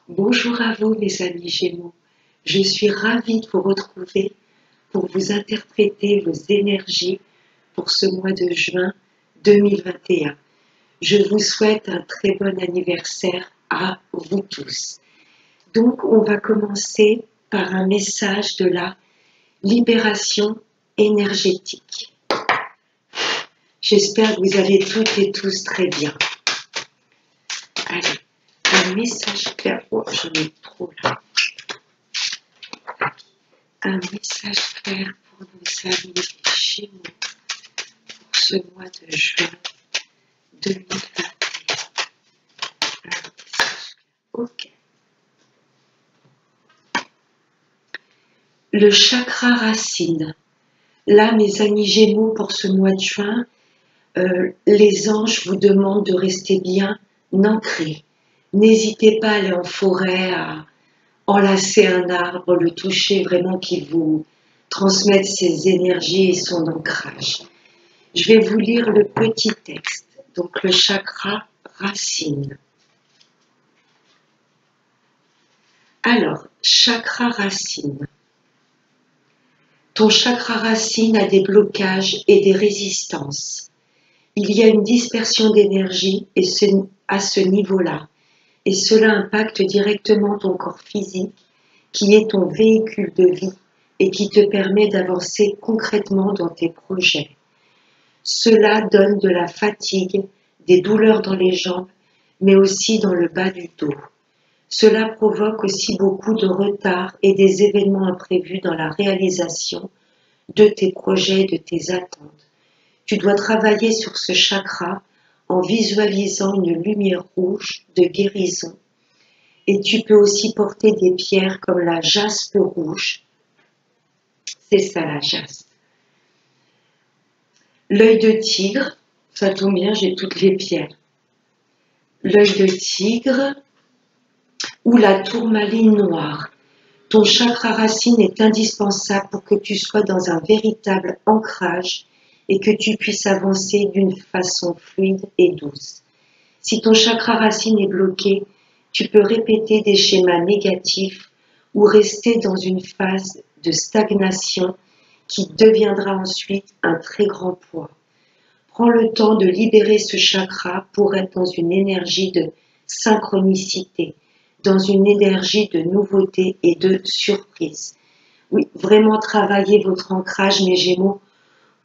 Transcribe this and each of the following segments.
Bonjour à vous mes amis Gémeaux, je suis ravie de vous retrouver pour vous interpréter vos énergies pour ce mois de juin 2021. Je vous souhaite un très bon anniversaire à vous tous. Donc on va commencer par un message de la libération énergétique. J'espère que vous allez toutes et tous très bien. Allez, un message clair. Oh, j'en ai trop là. Un message clair pour nos amis les Gémeaux pour ce mois de juin 2021. Un message clair. Ok. Le chakra racine. Là, mes amis Gémeaux, pour ce mois de juin, les anges vous demandent de rester bien ancrés. N'hésitez pas à aller en forêt, à enlacer un arbre, le toucher, vraiment qu'il vous transmette ses énergies et son ancrage. Je vais vous lire le petit texte, donc le chakra racine. Alors, chakra racine. Ton chakra racine a des blocages et des résistances. Il y a une dispersion d'énergie à ce niveau-là, et cela impacte directement ton corps physique, qui est ton véhicule de vie et qui te permet d'avancer concrètement dans tes projets. Cela donne de la fatigue, des douleurs dans les jambes, mais aussi dans le bas du dos. Cela provoque aussi beaucoup de retard et des événements imprévus dans la réalisation de tes projets, de tes attentes. Tu dois travailler sur ce chakra en visualisant une lumière rouge de guérison. Et tu peux aussi porter des pierres comme la jaspe rouge. C'est ça la jaspe. L'œil de tigre, ça tombe bien, j'ai toutes les pierres. L'œil de tigre ou la tourmaline noire. Ton chakra racine est indispensable pour que tu sois dans un véritable ancrage et que tu puisses avancer d'une façon fluide et douce. Si ton chakra racine est bloqué, tu peux répéter des schémas négatifs ou rester dans une phase de stagnation qui deviendra ensuite un très grand poids. Prends le temps de libérer ce chakra pour être dans une énergie de synchronicité, dans une énergie de nouveauté et de surprise. Oui, vraiment travaillez votre ancrage, mes Gémeaux,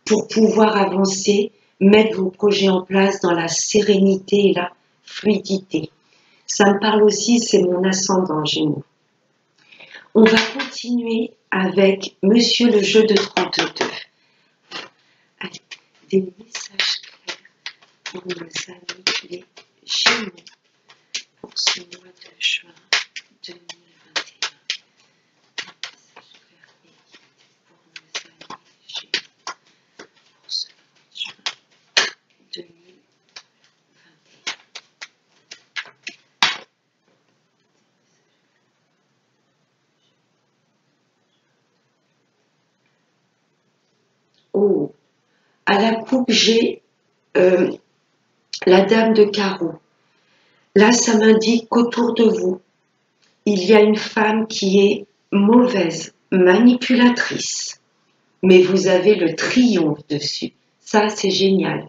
pour pouvoir avancer, mettre vos projets en place dans la sérénité et la fluidité. Ça me parle aussi, c'est mon ascendant Gémeaux. On va continuer avec Monsieur le jeu de 32. Allez, des messages clairs pour nos amis les Gémeaux pour ce mois de juin 2021. Un message clair et pour nos amis les Gémeaux pour ce mois de juin 2021. Oh, à la coupe, j'ai la dame de carreau. Là, ça m'indique qu'autour de vous, il y a une femme qui est mauvaise, manipulatrice, mais vous avez le triomphe dessus. Ça, c'est génial.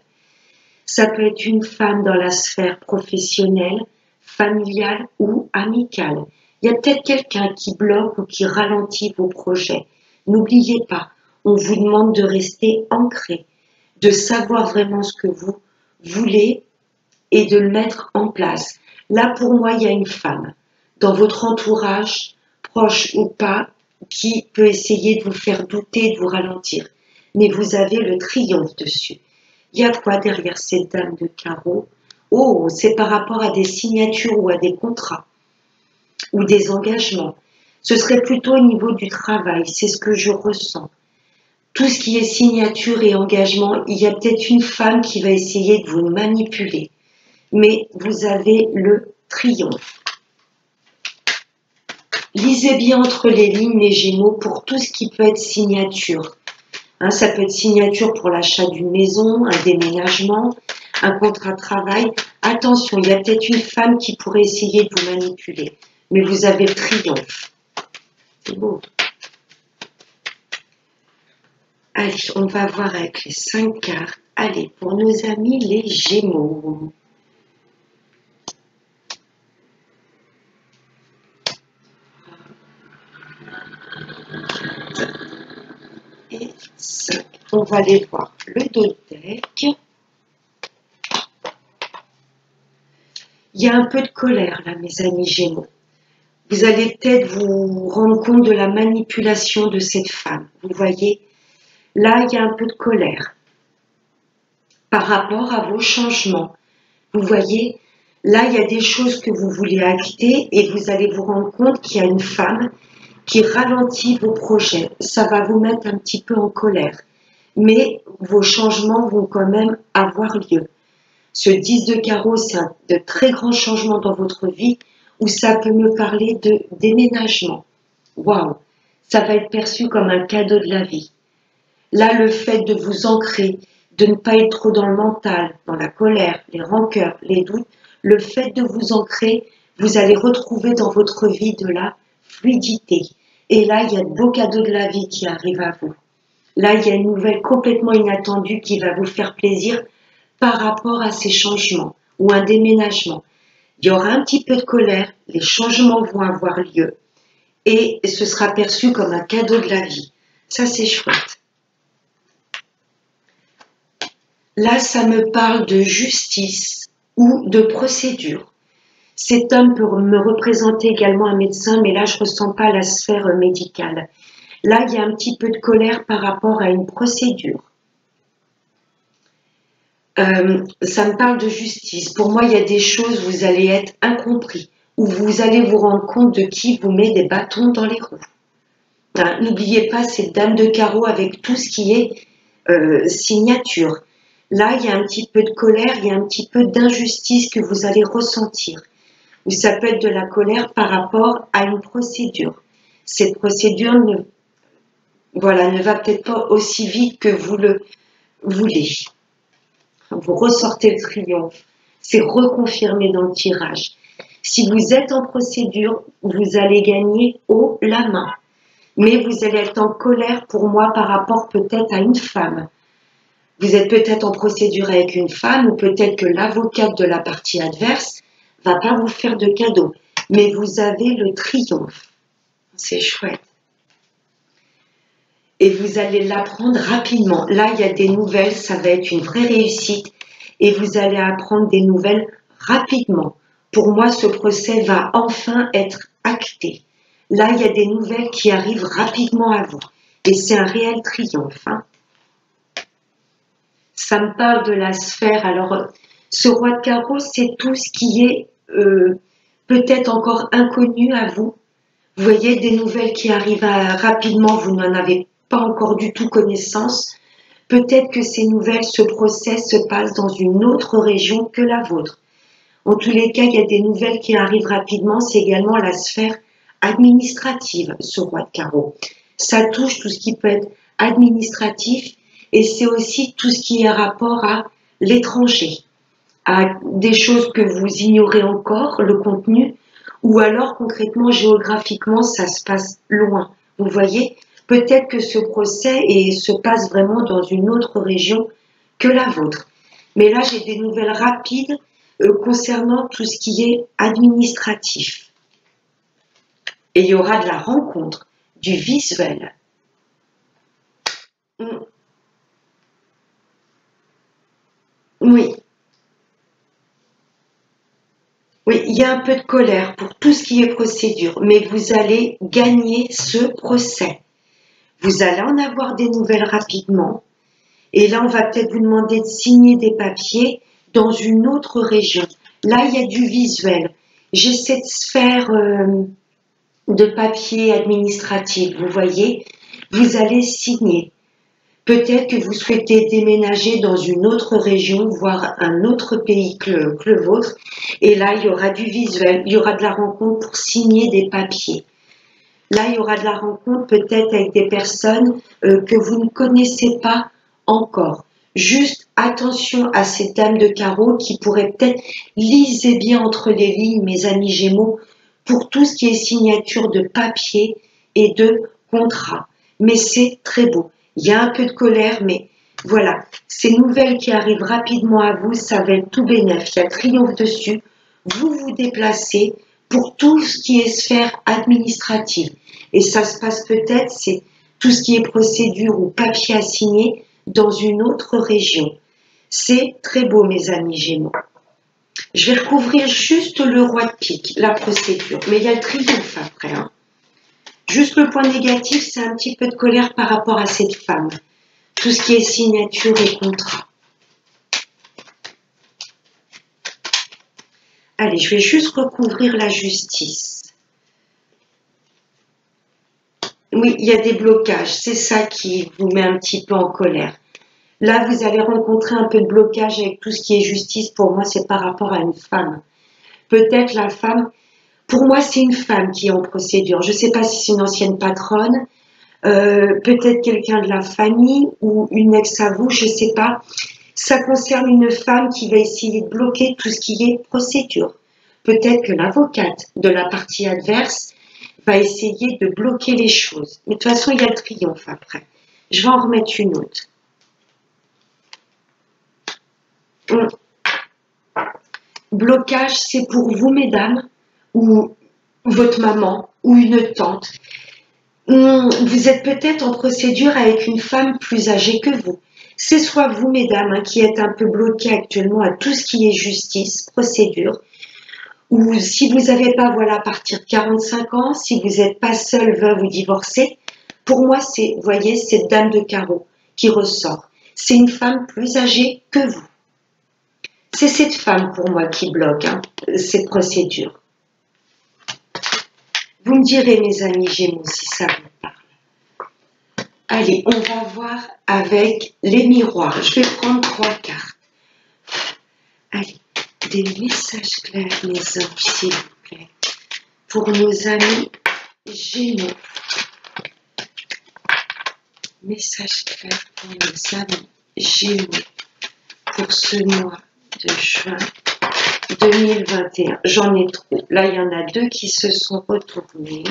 Ça peut être une femme dans la sphère professionnelle, familiale ou amicale. Il y a peut-être quelqu'un qui bloque ou qui ralentit vos projets. N'oubliez pas, on vous demande de rester ancré, de savoir vraiment ce que vous voulez et de le mettre en place. Là, pour moi, il y a une femme dans votre entourage, proche ou pas, qui peut essayer de vous faire douter, de vous ralentir. Mais vous avez le triomphe dessus. Il y a quoi derrière cette dame de carreau? Oh, c'est par rapport à des signatures ou à des contrats ou des engagements. Ce serait plutôt au niveau du travail, c'est ce que je ressens. Tout ce qui est signature et engagement, il y a peut-être une femme qui va essayer de vous manipuler. Mais vous avez le triomphe. Lisez bien entre les lignes, les Gémeaux, pour tout ce qui peut être signature. Ça peut être signature pour l'achat d'une maison, un déménagement, un contrat de travail. Attention, il y a peut-être une femme qui pourrait essayer de vous manipuler. mais vous avez le triomphe. C'est beau. Allez, on va voir avec les 5 cartes. Allez, pour nos amis les Gémeaux. Et 5. On va aller voir le dos de deck. Il y a un peu de colère là, mes amis Gémeaux. Vous allez peut-être vous rendre compte de la manipulation de cette femme. Vous voyez, là, il y a un peu de colère par rapport à vos changements. Vous voyez, là, il y a des choses que vous voulez acter et vous allez vous rendre compte qu'il y a une femme qui ralentit vos projets. Ça va vous mettre un petit peu en colère. Mais vos changements vont quand même avoir lieu. Ce 10 de carreau, c'est de très grands changements dans votre vie où ça peut me parler de déménagement. Waouh, ça va être perçu comme un cadeau de la vie. Là, le fait de vous ancrer, de ne pas être trop dans le mental, dans la colère, les rancœurs, les doutes, le fait de vous ancrer, vous allez retrouver dans votre vie de la fluidité. Et là, il y a de beaux cadeaux de la vie qui arrivent à vous. Là, il y a une nouvelle complètement inattendue qui va vous faire plaisir par rapport à ces changements ou un déménagement. Il y aura un petit peu de colère, les changements vont avoir lieu et ce sera perçu comme un cadeau de la vie. Ça, c'est chouette. Là, ça me parle de justice ou de procédure. Cet homme peut me représenter également un médecin, mais là, je ne ressens pas la sphère médicale. Là, il y a un petit peu de colère par rapport à une procédure. Ça me parle de justice. Pour moi, il y a des choses où vous allez être incompris, où vous allez vous rendre compte de qui vous met des bâtons dans les roues. Hein, n'oubliez pas cette dame de carreau avec tout ce qui est signature. Là, il y a un petit peu de colère, il y a un petit peu d'injustice que vous allez ressentir. Ou ça peut être de la colère par rapport à une procédure. Cette procédure ne va peut-être pas aussi vite que vous le voulez. Vous ressortez le triomphe. C'est reconfirmé dans le tirage. Si vous êtes en procédure, vous allez gagner haut la main. Mais vous allez être en colère pour moi par rapport peut-être à une femme. Vous êtes peut-être en procédure avec une femme ou peut-être que l'avocate de la partie adverse va pas vous faire de cadeau. Mais vous avez le triomphe. C'est chouette. Et vous allez l'apprendre rapidement. Là, il y a des nouvelles, ça va être une vraie réussite et vous allez apprendre des nouvelles rapidement. Pour moi, ce procès va enfin être acté. Là, il y a des nouvelles qui arrivent rapidement à vous et c'est un réel triomphe. Hein. Ça me parle de la sphère. Alors, ce roi de carreau, c'est tout ce qui est peut-être encore inconnu à vous. Vous voyez des nouvelles qui arrivent rapidement, vous n'en avez pas encore du tout connaissance. Peut-être que ces nouvelles, ce procès se passe dans une autre région que la vôtre. En tous les cas, il y a des nouvelles qui arrivent rapidement. C'est également la sphère administrative, ce roi de carreau. Ça touche tout ce qui peut être administratif et c'est aussi tout ce qui est rapport à l'étranger, à des choses que vous ignorez encore, le contenu, ou alors concrètement, géographiquement, ça se passe loin. Vous voyez, peut-être que ce procès se passe vraiment dans une autre région que la vôtre. Mais là, j'ai des nouvelles rapides concernant tout ce qui est administratif. Et il y aura de la rencontre, du visuel. Oui. Oui, il y a un peu de colère pour tout ce qui est procédure, mais vous allez gagner ce procès. Vous allez en avoir des nouvelles rapidement. Et là, on va peut-être vous demander de signer des papiers dans une autre région. Là, il y a du visuel. J'ai cette sphère de papier administratif, vous voyez. Vous allez signer. Peut-être que vous souhaitez déménager dans une autre région, voire un autre pays que le vôtre. Et là, il y aura du visuel, il y aura de la rencontre pour signer des papiers. Là, il y aura de la rencontre peut-être avec des personnes que vous ne connaissez pas encore. Juste attention à ces dames de carreau qui pourraient peut-être, lisez bien entre les lignes, mes amis Gémeaux, pour tout ce qui est signature de papier et de contrat. Mais c'est très beau. Il y a un peu de colère, mais voilà. Ces nouvelles qui arrivent rapidement à vous, ça va être tout bénef. Il y a triomphe dessus. Vous vous déplacez pour tout ce qui est sphère administrative. Et ça se passe peut-être, c'est tout ce qui est procédure ou papier à signer dans une autre région. C'est très beau, mes amis Gémeaux. Je vais recouvrir juste le roi de pique, la procédure. Mais il y a le triomphe après. Hein. Juste le point négatif, c'est un petit peu de colère par rapport à cette femme. Tout ce qui est signature et contrat. Allez, je vais juste recouvrir la justice. Oui, il y a des blocages. C'est ça qui vous met un petit peu en colère. Là, vous allez rencontrer un peu de blocage avec tout ce qui est justice. Pour moi, c'est par rapport à une femme. Peut-être la femme, pour moi, c'est une femme qui est en procédure. Je ne sais pas si c'est une ancienne patronne, peut-être quelqu'un de la famille ou une ex à vous, je ne sais pas. Ça concerne une femme qui va essayer de bloquer tout ce qui est procédure. Peut-être que l'avocate de la partie adverse va essayer de bloquer les choses. Mais de toute façon, il y a le triomphe après. Je vais en remettre une autre. Blocage, c'est pour vous, mesdames, ou votre maman, ou une tante. Vous êtes peut-être en procédure avec une femme plus âgée que vous. C'est soit vous, mesdames, hein, qui êtes un peu bloquées actuellement à tout ce qui est justice, procédure, ou si vous n'avez pas, voilà, à partir de 45 ans, si vous n'êtes pas seule, veuve ou divorcée, pour moi, c'est, vous voyez, cette dame de carreau qui ressort. C'est une femme plus âgée que vous. C'est cette femme, pour moi, qui bloque hein, cette procédure. Vous me direz, mes amis Gémeaux, si ça vous parle. Allez, on va voir avec les miroirs. Je vais prendre 3 cartes. Allez, des messages clairs, mes anges, s'il vous plaît, pour nos amis Gémeaux. Messages clairs pour nos amis Gémeaux pour ce mois de juin 2021. J'en ai trop. Là, il y en a 2 qui se sont retournés.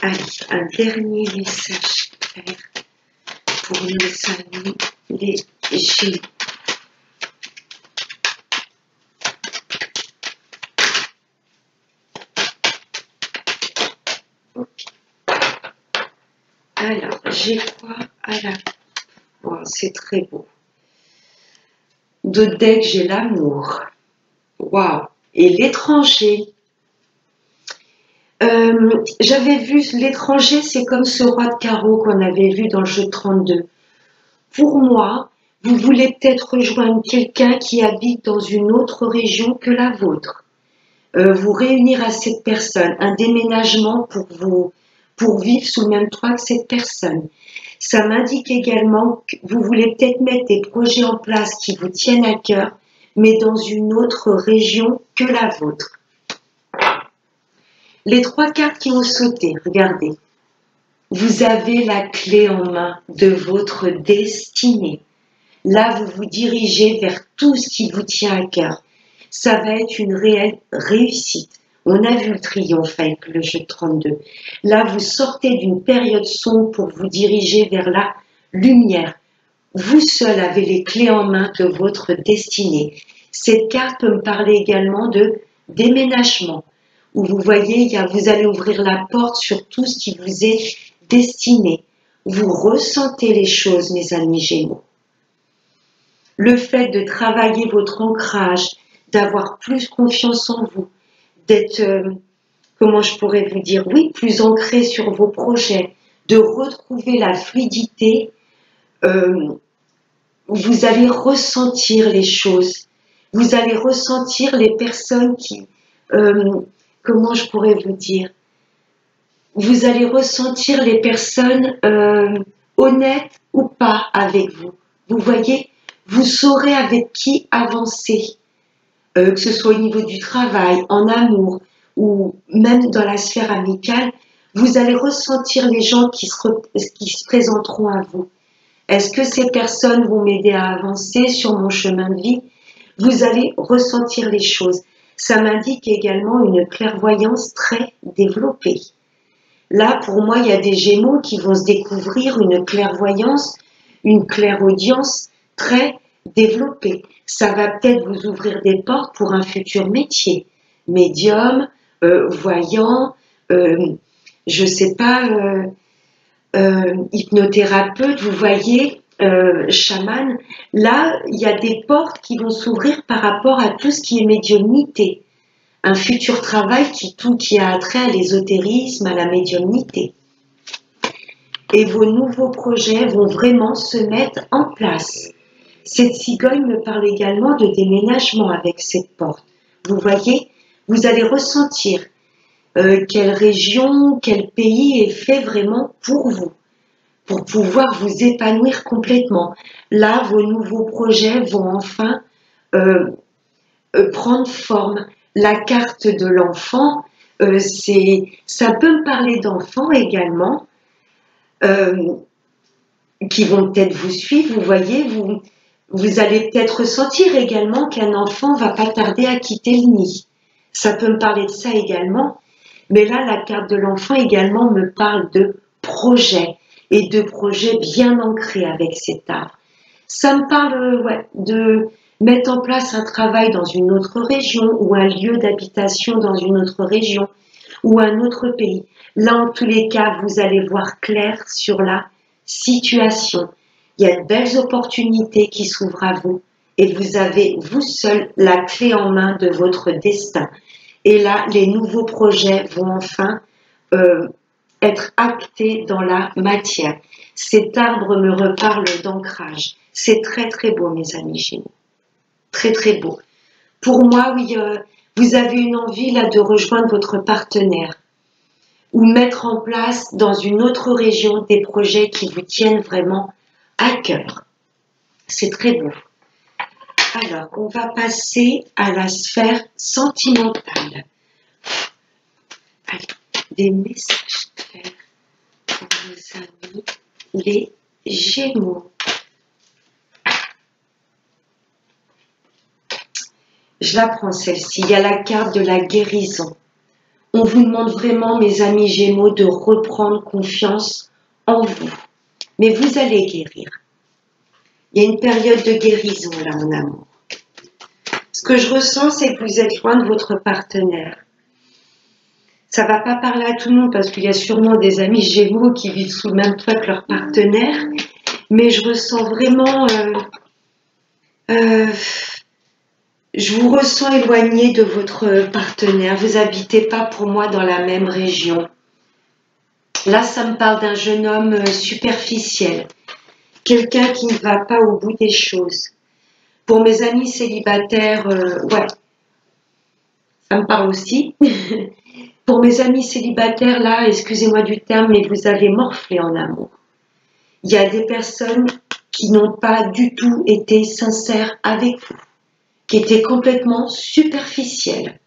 Allez, un dernier message clair pour nos amis les Gémeaux. Ok. Alors, j'ai quoi à la... Oh, c'est très beau. De deck, j'ai l'amour. Waouh. Et l'étranger. J'avais vu l'étranger, c'est comme ce roi de carreau qu'on avait vu dans le jeu 32. Pour moi, vous voulez peut-être rejoindre quelqu'un qui habite dans une autre région que la vôtre. Vous réunir à cette personne, un déménagement pour vivre sous le même toit que cette personne. Ça m'indique également que vous voulez peut-être mettre des projets en place qui vous tiennent à cœur, mais dans une autre région que la vôtre. Les 3 cartes qui ont sauté, regardez. Vous avez la clé en main de votre destinée. Là, vous vous dirigez vers tout ce qui vous tient à cœur. Ça va être une réelle réussite. On a vu le triomphe avec le jeu 32. Là, vous sortez d'une période sombre pour vous diriger vers la lumière. Vous seul avez les clés en main de votre destinée. Cette carte peut me parler également de déménagement, où vous voyez, vous allez ouvrir la porte sur tout ce qui vous est destiné. Vous ressentez les choses, mes amis Gémeaux. Le fait de travailler votre ancrage, d'avoir plus confiance en vous, d'être, comment je pourrais vous dire, oui, plus ancré sur vos projets, de retrouver la fluidité, vous allez ressentir les choses, vous allez ressentir les personnes qui, comment je pourrais vous dire, vous allez ressentir les personnes honnêtes ou pas avec vous. Vous voyez, vous saurez avec qui avancer, que ce soit au niveau du travail, en amour ou même dans la sphère amicale. Vous allez ressentir les gens qui se présenteront à vous. Est-ce que ces personnes vont m'aider à avancer sur mon chemin de vie? Vous allez ressentir les choses. Ça m'indique également une clairvoyance très développée. Là, pour moi, il y a des Gémeaux qui vont se découvrir une clairvoyance, une clairaudience très développée. Ça va peut-être vous ouvrir des portes pour un futur métier. Médium, voyant, je sais pas, hypnothérapeute, vous voyez, chaman. Là, il y a des portes qui vont s'ouvrir par rapport à tout ce qui est médiumnité. Un futur travail qui a attrait à l'ésotérisme, à la médiumnité. Et vos nouveaux projets vont vraiment se mettre en place. Cette cigogne me parle également de déménagement avec cette porte. Vous voyez, vous allez ressentir quelle région, quel pays est fait vraiment pour vous, pour pouvoir vous épanouir complètement. Là, vos nouveaux projets vont enfin prendre forme. La carte de l'enfant, ça peut me parler d'enfants également, qui vont peut-être vous suivre. Vous voyez, vous allez peut-être ressentir également qu'un enfant va pas tarder à quitter le nid. Ça peut me parler de ça également. Mais là, la carte de l'enfant également me parle de projets et de projets bien ancrés avec cet arbre. Ça me parle de mettre en place un travail dans une autre région ou un lieu d'habitation dans une autre région ou un autre pays. Là, en tous les cas, vous allez voir clair sur la situation. Il y a de belles opportunités qui s'ouvrent à vous et vous avez, vous seul, la clé en main de votre destin. Et là, les nouveaux projets vont enfin être actés dans la matière. Cet arbre me reparle d'ancrage. C'est très très beau, mes amis Gémeaux. Très très beau. Pour moi, oui, vous avez une envie là de rejoindre votre partenaire ou mettre en place dans une autre région des projets qui vous tiennent vraiment à cœur. C'est très beau. Alors, on va passer à la sphère sentimentale. Allez, des messages clairs pour nos amis les Gémeaux. Je la prends celle-ci. Il y a la carte de la guérison. On vous demande vraiment, mes amis Gémeaux, de reprendre confiance en vous. Mais vous allez guérir. Il y a une période de guérison là, mon amour. Ce que je ressens, c'est que vous êtes loin de votre partenaire. Ça ne va pas parler à tout le monde parce qu'il y a sûrement des amis Gémeaux qui vivent sous le même toit que leur partenaire. Mais je ressens vraiment... je vous ressens éloigné de votre partenaire. Vous n'habitez pas pour moi dans la même région. Là, ça me parle d'un jeune homme superficiel. Quelqu'un qui ne va pas au bout des choses. Pour mes amis célibataires, ouais, ça me parle aussi. Pour mes amis célibataires, là, excusez-moi du terme, mais vous avez morflé en amour. Il y a des personnes qui n'ont pas du tout été sincères avec vous, qui étaient complètement superficielles.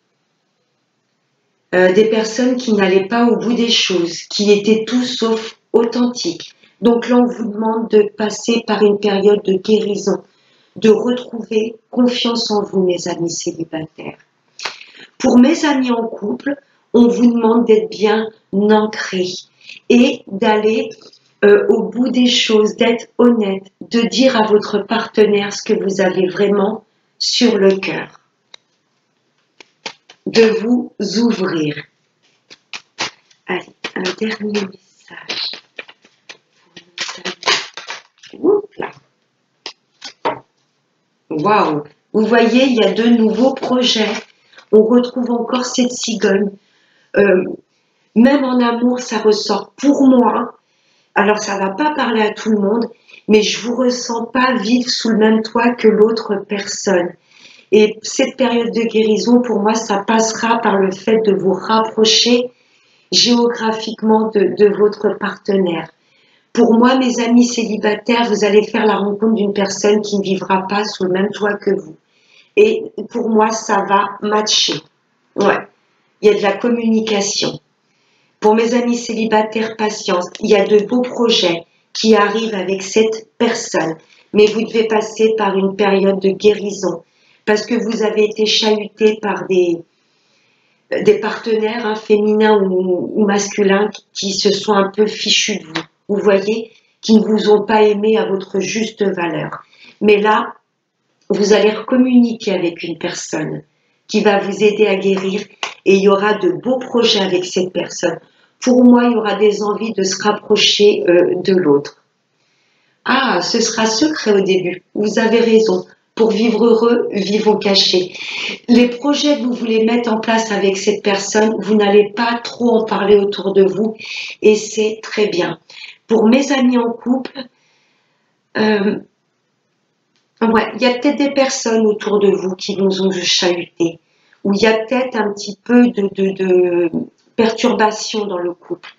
Des personnes qui n'allaient pas au bout des choses, qui étaient tout sauf authentiques. Donc là, on vous demande de passer par une période de guérison, de retrouver confiance en vous, mes amis célibataires. Pour mes amis en couple, on vous demande d'être bien ancrés et d'aller au bout des choses, d'être honnête, de dire à votre partenaire ce que vous avez vraiment sur le cœur, de vous ouvrir. Allez, un dernier message pour nos amis. Oups là. Waouh! Vous voyez, il y a de nouveaux projets. On retrouve encore cette cigogne. Même en amour, ça ressort pour moi. Alors, ça ne va pas parler à tout le monde, mais je ne vous ressens pas vivre sous le même toit que l'autre personne. Et cette période de guérison, pour moi, ça passera par le fait de vous rapprocher géographiquement de votre partenaire. Pour moi, mes amis célibataires, vous allez faire la rencontre d'une personne qui ne vivra pas sous le même toit que vous. Et pour moi, ça va matcher. Ouais, il y a de la communication. Pour mes amis célibataires, patience. Il y a de beaux projets qui arrive avec cette personne. Mais vous devez passer par une période de guérison parce que vous avez été chahuté par des partenaires féminins ou masculins qui se sont un peu fichus de vous. Vous voyez, qui ne vous ont pas aimé à votre juste valeur. Mais là, vous allez communiquer avec une personne qui va vous aider à guérir et il y aura de beaux projets avec cette personne. Pour moi, il y aura des envies de se rapprocher de l'autre. Ah, ce sera secret au début. Vous avez raison. Pour vivre heureux, vivons cachés. Les projets que vous voulez mettre en place avec cette personne, vous n'allez pas trop en parler autour de vous et c'est très bien. Pour mes amis en couple, il y a peut-être des personnes autour de vous qui vous ont chahuté, ou il y a peut-être un petit peu de perturbation dans le couple.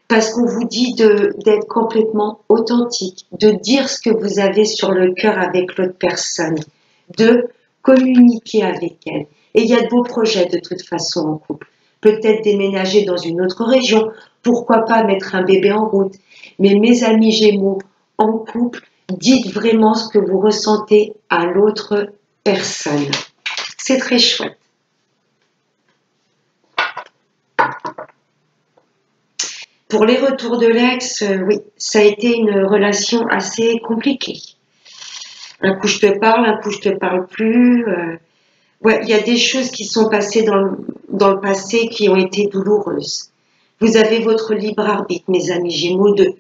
Parce qu'on vous dit d'être complètement authentique, de dire ce que vous avez sur le cœur avec l'autre personne, de communiquer avec elle. Et il y a de beaux projets de toute façon en couple. Peut-être déménager dans une autre région, pourquoi pas mettre un bébé en route. Mais mes amis Gémeaux en couple, dites vraiment ce que vous ressentez à l'autre personne. C'est très chouette. Pour les retours de l'ex, oui, ça a été une relation assez compliquée. Un coup je te parle, un coup je te parle plus. Ouais, il y a des choses qui sont passées dans le passé qui ont été douloureuses. Vous avez votre libre arbitre, mes amis Gémeaux, de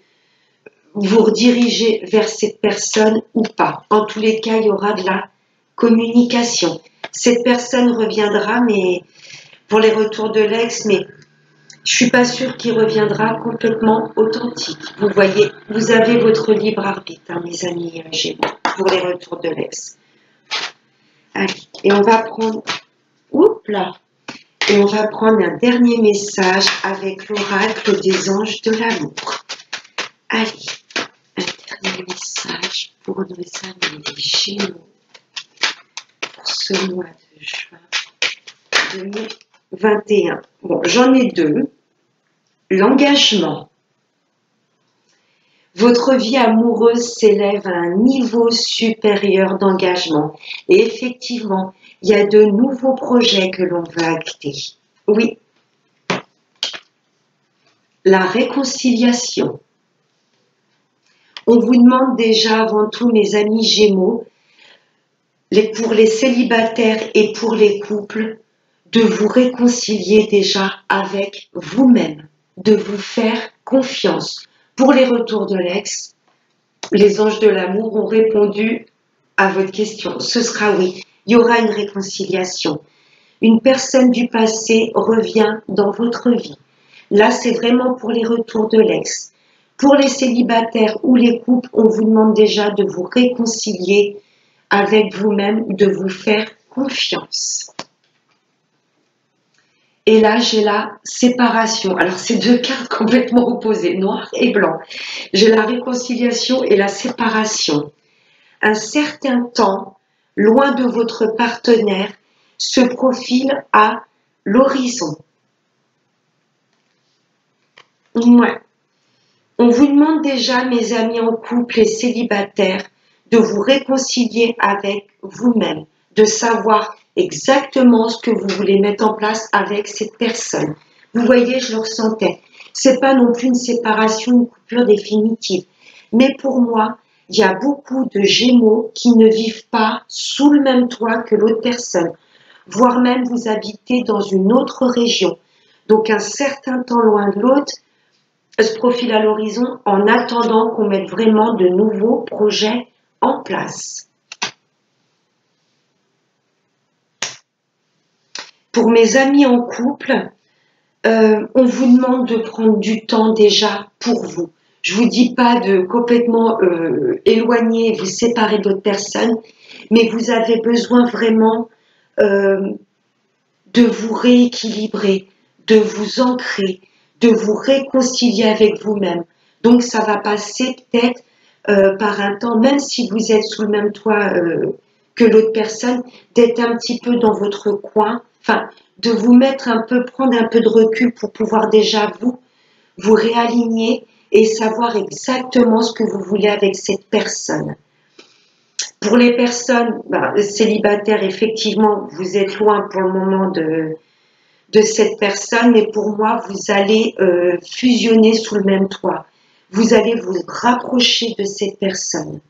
vous rediriger vers cette personne ou pas. En tous les cas, il y aura de la communication. Cette personne reviendra, mais pour les retours de l'ex, mais je suis pas sûre qu'il reviendra complètement authentique. Vous voyez, vous avez votre libre arbitre, mes amis Gémeaux, pour les retours de l'ex. Allez, et on va prendre, et on va prendre un dernier message avec l'oracle des anges de l'amour. Allez, un dernier message pour nos amis les Gémeaux pour ce mois de juin 2021. Bon, j'en ai deux. L'engagement. Votre vie amoureuse s'élève à un niveau supérieur d'engagement. Et effectivement, il y a de nouveaux projets que l'on va acter. Oui. La réconciliation. On vous demande déjà avant tout, mes amis Gémeaux, pour les célibataires et pour les couples, de vous réconcilier déjà avec vous-même, de vous faire confiance. Pour les retours de l'ex, les anges de l'amour ont répondu à votre question. Ce sera oui, il y aura une réconciliation. Une personne du passé revient dans votre vie. Là, c'est vraiment pour les retours de l'ex. Pour les célibataires ou les couples, on vous demande déjà de vous réconcilier avec vous-même, de vous faire confiance. Et là, j'ai la séparation. Alors, c'est deux cartes complètement opposées, noir et blanc. J'ai la réconciliation et la séparation. Un certain temps, loin de votre partenaire, se profile à l'horizon. Ouais. On vous demande déjà, mes amis en couple et célibataires, de vous réconcilier avec vous-même, de savoir exactement ce que vous voulez mettre en place avec cette personne. Vous voyez, je le ressentais. C'est pas non plus une séparation, une coupure définitive. Mais pour moi, il y a beaucoup de Gémeaux qui ne vivent pas sous le même toit que l'autre personne, voire même vous habitez dans une autre région. Donc un certain temps loin de l'autre, se profile à l'horizon en attendant qu'on mette vraiment de nouveaux projets en place. Pour mes amis en couple, on vous demande de prendre du temps déjà pour vous. Je vous dis pas de complètement éloigner, vous séparer d'autres personnes, mais vous avez besoin vraiment de vous rééquilibrer, de vous ancrer, de vous réconcilier avec vous-même. Donc ça va passer peut-être par un temps, même si vous êtes sous le même toit que l'autre personne, d'être un petit peu dans votre coin, enfin de vous mettre un peu, prendre un peu de recul pour pouvoir déjà vous réaligner et savoir exactement ce que vous voulez avec cette personne. Pour les personnes célibataires, effectivement, vous êtes loin pour le moment de cette personne, mais pour moi, vous allez fusionner sous le même toit. Vous allez vous rapprocher de cette personne.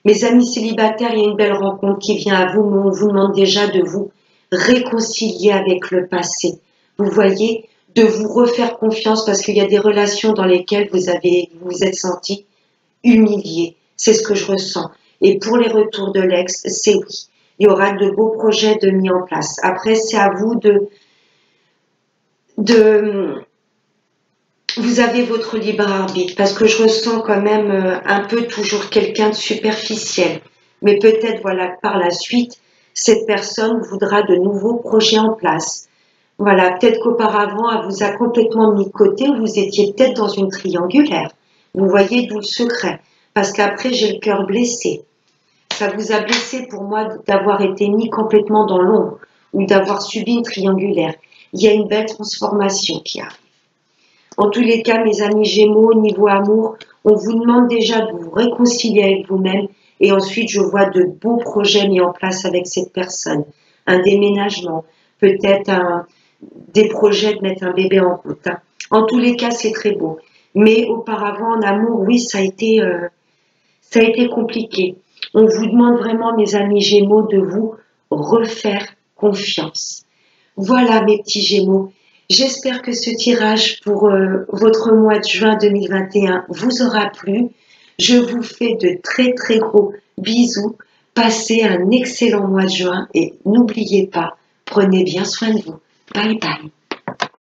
Mes amis célibataires, il y a une belle rencontre qui vient à vous, mais on vous demande déjà de vous réconcilier avec le passé. Vous voyez, de vous refaire confiance parce qu'il y a des relations dans lesquelles vous vous êtes senti humilié. C'est ce que je ressens. Et pour les retours de l'ex, c'est oui. Il y aura de beaux projets de mis en place. Après, c'est à vous vous avez votre libre arbitre parce que je ressens quand même un peu toujours quelqu'un de superficiel. Mais peut-être, voilà, par la suite, cette personne voudra de nouveaux projets en place. Voilà, peut-être qu'auparavant, elle vous a complètement mis de côté, vous étiez peut-être dans une triangulaire. Vous voyez d'où le secret. Parce qu'après, j'ai le cœur blessé. Ça vous a blessé pour moi d'avoir été mis complètement dans l'ombre ou d'avoir subi une triangulaire. Il y a une belle transformation qui arrive. En tous les cas, mes amis Gémeaux, niveau amour, on vous demande déjà de vous réconcilier avec vous-même et ensuite je vois de beaux projets mis en place avec cette personne. Un déménagement, peut-être des projets de mettre un bébé en route. En tous les cas, c'est très beau. Mais auparavant, en amour, oui, ça a été compliqué. On vous demande vraiment, mes amis Gémeaux, de vous refaire confiance. Voilà, mes petits Gémeaux. J'espère que ce tirage pour votre mois de juin 2021 vous aura plu. Je vous fais de très très gros bisous. Passez un excellent mois de juin et n'oubliez pas, prenez bien soin de vous. Bye bye.